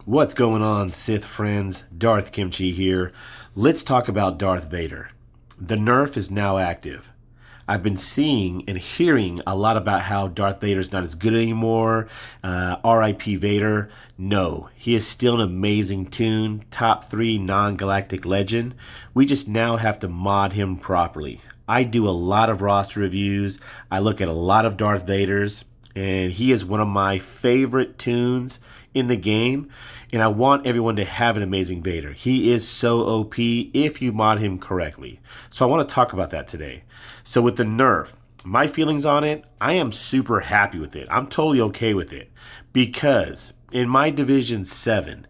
What's going on, Sith friends? Darth Kimchi here. Let's talk about Darth Vader. The Nerf is now active. I've been seeing and hearing a lot about how Darth Vader's not as good anymore. R.I.P. Vader. No, he is still an amazing tune, top 3 non-galactic legend. We just now have to mod him properly. I do a lot of roster reviews. I look at a lot of Darth Vaders, and he is one of my favorite tunes in the game, and I want everyone to have an amazing Vader. He is so OP if you mod him correctly. So I want to talk about that today. So with the Nerf, my feelings on it, I am super happy with it. I'm totally okay with it because in my Division 7,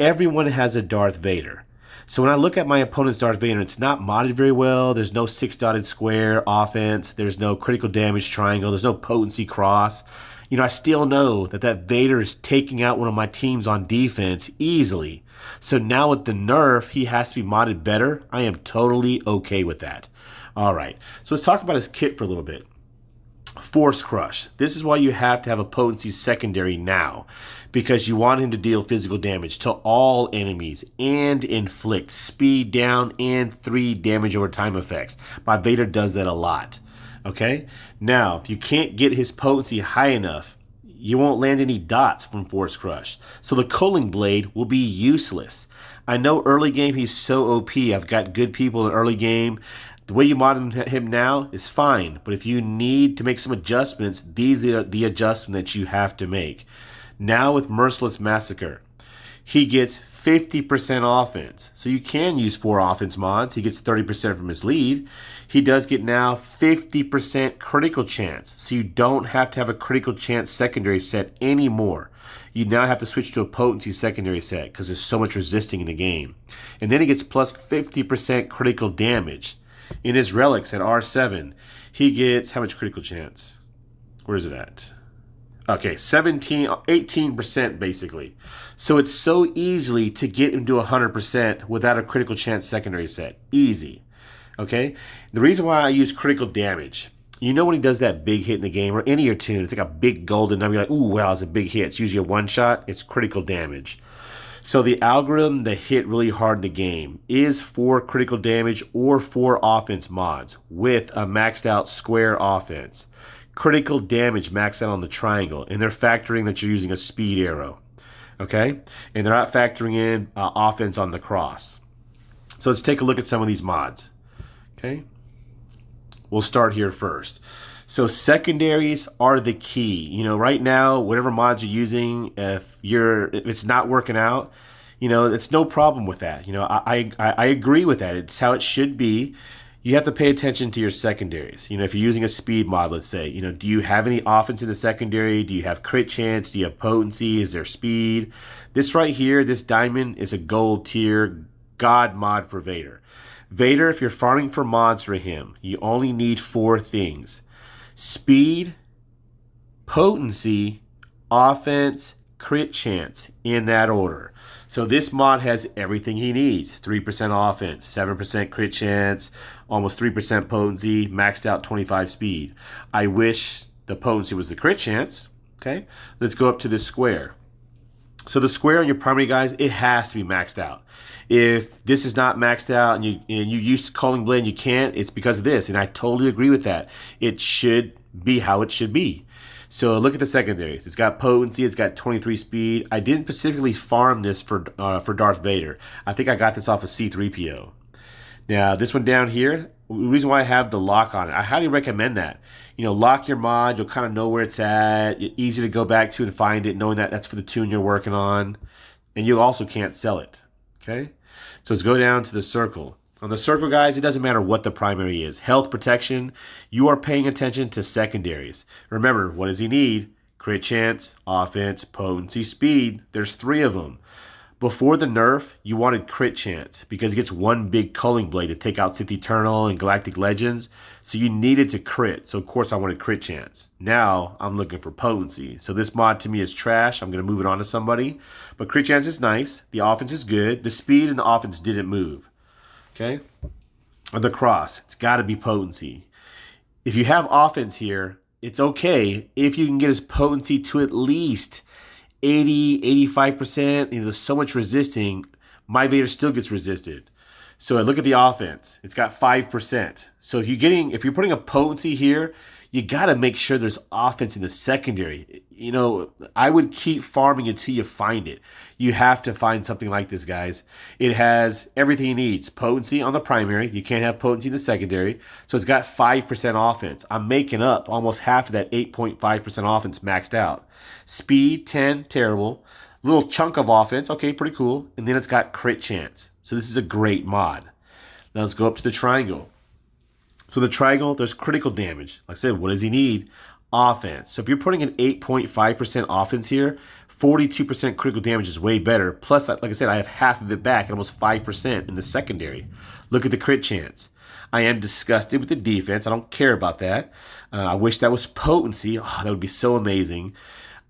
everyone has a Darth Vader. So when I look at my opponent's Darth Vader, it's not modded very well. There's no 6-dotted square offense. There's no critical damage triangle. There's no potency cross. I still know that Vader is taking out one of my teams on defense easily. So now with the Nerf, he has to be modded better. I am totally okay with that. All right, so let's talk about his kit for a little bit. Force Crush. This is why you have to have a potency secondary now, because you want him to deal physical damage to all enemies and inflict speed down and 3 damage over time effects. My Vader does that a lot. Okay? Now, if you can't get his potency high enough, you won't land any dots from Force Crush. So the Culling Blade will be useless. I know early game he's so OP. I've got good people in early game. The way you mod him now is fine, but if you need to make some adjustments, these are the adjustments that you have to make. Now with Merciless Massacre, he gets 50% offense. So you can use 4 offense mods. He gets 30% from his lead. He does get now 50% critical chance. So you don't have to have a critical chance secondary set anymore. You now have to switch to a potency secondary set because there's so much resisting in the game. And then he gets plus 50% critical damage. In his relics at R7, he gets how much critical chance? Where is it at? Okay, 18% basically. So it's so easily to get him to 100% without a critical chance secondary set. Easy. Okay? The reason why I use critical damage, when he does that big hit in the game, or any of your tune, it's like a big golden number. You're like, ooh, wow, it's a big hit. It's usually a one shot. It's critical damage. So the algorithm that hit really hard in the game is 4 critical damage or 4 offense mods with a maxed out square offense. Critical damage maxed out on the triangle, and they're factoring that you're using a speed arrow. Okay? And they're not factoring in offense on the cross. So let's take a look at some of these mods. Okay? We'll start here first. So secondaries are the key. Right now, whatever mods you're using, if it's not working out, it's no problem with that. I agree with that. It's how it should be. You have to pay attention to your secondaries. If you're using a speed mod, let's say, do you have any offense in the secondary? Do you have crit chance? Do you have potency? Is there speed? This right here, this diamond is a gold tier god mod for Vader. Vader, if you're farming for mods for him, you only need 4 things. Speed, potency, offense, crit chance, in that order. So this mod has everything he needs. 3% offense, 7% crit chance, almost 3% potency, maxed out 25 speed. I wish the potency was the crit chance. Okay, let's go up to the square. So the square on your primary guys, it has to be maxed out. If this is not maxed out and you use Culling Blade and you can't, it's because of this. And I totally agree with that. It should be how it should be. So look at the secondaries. It's got potency. It's got 23 speed. I didn't specifically farm this for Darth Vader. I think I got this off of C3PO. Now this one down here, the reason why I have the lock on it, I highly recommend that. Lock your mod. You'll kind of know where it's at. It's easy to go back to and find it, knowing that that's for the tune you're working on. And you also can't sell it. Okay? So let's go down to the circle. On the circle, guys, it doesn't matter what the primary is. Health, protection, you are paying attention to secondaries. Remember, what does he need? Crit chance, offense, potency, speed. There's 3 of them. Before the nerf, you wanted crit chance because it gets 1 big culling blade to take out Sith Eternal and Galactic Legends. So you needed to crit. So of course I wanted crit chance. Now I'm looking for potency. So this mod to me is trash. I'm going to move it on to somebody. But crit chance is nice. The offense is good. The speed and the offense didn't move. Okay? Or the cross. It's got to be potency. If you have offense here, it's okay if you can get his potency to at least 80, 85%. There's so much resisting. My Vader still gets resisted. So I look at the offense. It's got 5%. So if you're putting a potency here, you got to make sure there's offense in the secondary. I would keep farming until you find it. You have to find something like this, guys. It has everything it needs. Potency on the primary. You can't have potency in the secondary. So it's got 5% offense. I'm making up almost half of that 8.5% offense maxed out. Speed, 10, terrible. Little chunk of offense, okay, pretty cool. And then it's got crit chance. So this is a great mod. Now let's go up to the triangle. So the triangle, there's critical damage. Like I said, what does he need? Offense. So if you're putting an 8.5% offense here, 42% critical damage is way better. Plus, like I said, I have half of it back at almost 5% in the secondary. Look at the crit chance. I am disgusted with the defense. I don't care about that. I wish that was potency. Oh, that would be so amazing.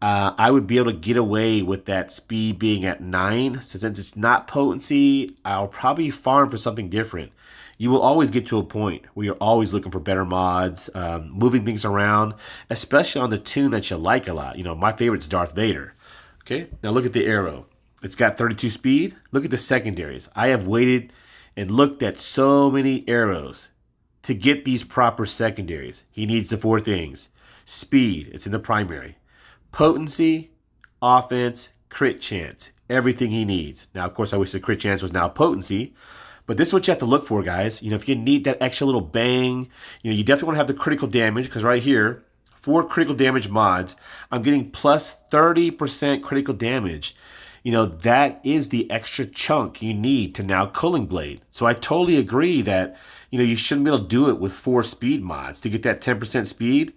I would be able to get away with that speed being at 9. So since it's not potency, I'll probably farm for something different. You will always get to a point where you're always looking for better mods, moving things around, especially on the tune that you like a lot. My favorite's Darth Vader. Okay, now look at the arrow. It's got 32 speed. Look at the secondaries. I have waited and looked at so many arrows to get these proper secondaries. He needs the 4 things. Speed, it's in the primary. Potency, offense, crit chance, everything he needs. Now, of course, I wish the crit chance was now potency, but this is what you have to look for, guys. If you need that extra little bang, you definitely want to have the critical damage, because right here, 4 critical damage mods, I'm getting plus 30% critical damage. That is the extra chunk you need to now Culling Blade. So I totally agree that, you shouldn't be able to do it with 4 speed mods to get that 10% speed.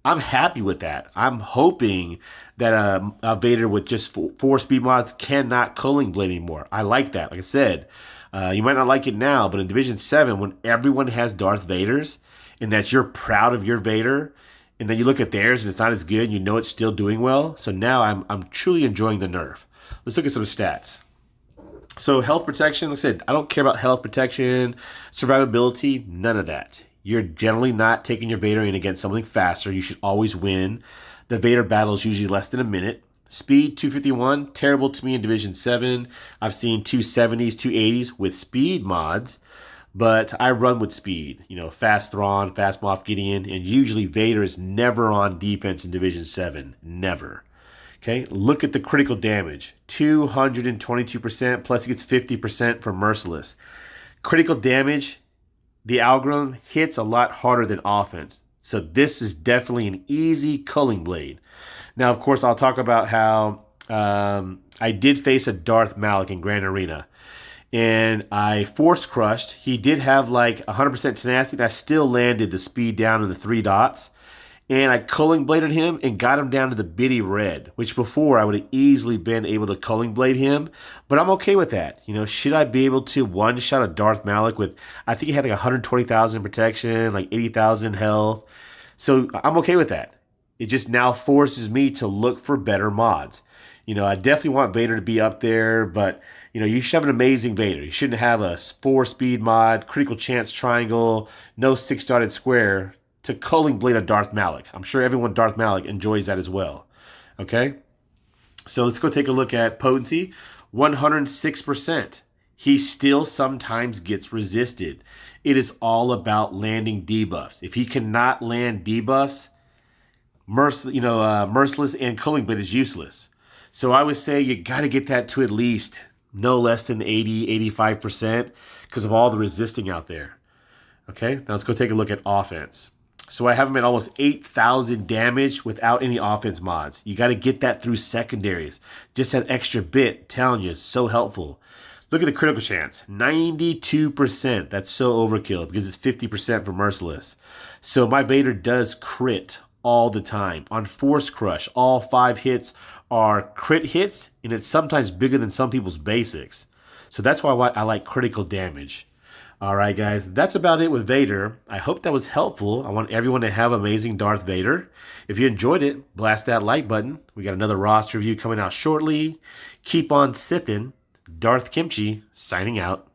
I'm happy with that. I'm hoping that a Vader with just 4 speed mods cannot Culling Blade anymore. I like that. Like I said, you might not like it now, but in Division 7, when everyone has Darth Vaders and that you're proud of your Vader, and then you look at theirs and it's not as good, and it's still doing well. So now I'm truly enjoying the nerf. Let's look at some stats. So health protection, like I said, I don't care about health protection, survivability, none of that. You're generally not taking your Vader in against something faster. You should always win. The Vader battle is usually less than a minute. Speed, 251, terrible to me in Division 7. I've seen 270s, 280s with speed mods, but I run with speed. Fast Thrawn, Fast Moff Gideon, and usually Vader is never on defense in Division 7. Never. Okay, look at the critical damage. 222%, plus he gets 50% for Merciless. Critical damage, the algorithm hits a lot harder than offense. So this is definitely an easy Culling Blade. Now, of course, I'll talk about how I did face a Darth Malik in Grand Arena. And I force crushed. He did have like 100% tenacity. And I still landed the speed down in the 3 dots. And I Culling Bladed him and got him down to the bitty red, which before I would have easily been able to Culling Blade him. But I'm okay with that. Should I be able to one-shot a Darth Malik with, I think he had like 120,000 protection, like 80,000 health. So I'm okay with that. It just now forces me to look for better mods. I definitely want Vader to be up there, but, you should have an amazing Vader. You shouldn't have a 4-speed mod, critical chance triangle, no 6-dotted square to Culling Blade of Darth Malik. I'm sure everyone Darth Malik enjoys that as well. Okay? So let's go take a look at potency. 106%. He still sometimes gets resisted. It is all about landing debuffs. If he cannot land debuffs, Merciless and Culling Blade is useless. So I would say you got to get that to at least no less than 80, 85% because of all the resisting out there. Okay? Now let's go take a look at offense. So I have him at almost 8,000 damage without any offense mods. You got to get that through secondaries. Just that extra bit, telling you, is so helpful. Look at the critical chance, 92%. That's so overkill because it's 50% for Merciless. So my Vader does crit all the time. On Force Crush, all 5 hits are crit hits, and it's sometimes bigger than some people's basics. So that's why I like critical damage. All right, guys, that's about it with Vader. I hope that was helpful. I want everyone to have amazing Darth Vader. If you enjoyed it, blast that like button. We got another roster review coming out shortly. Keep on sipping. Darth Kimchi, signing out.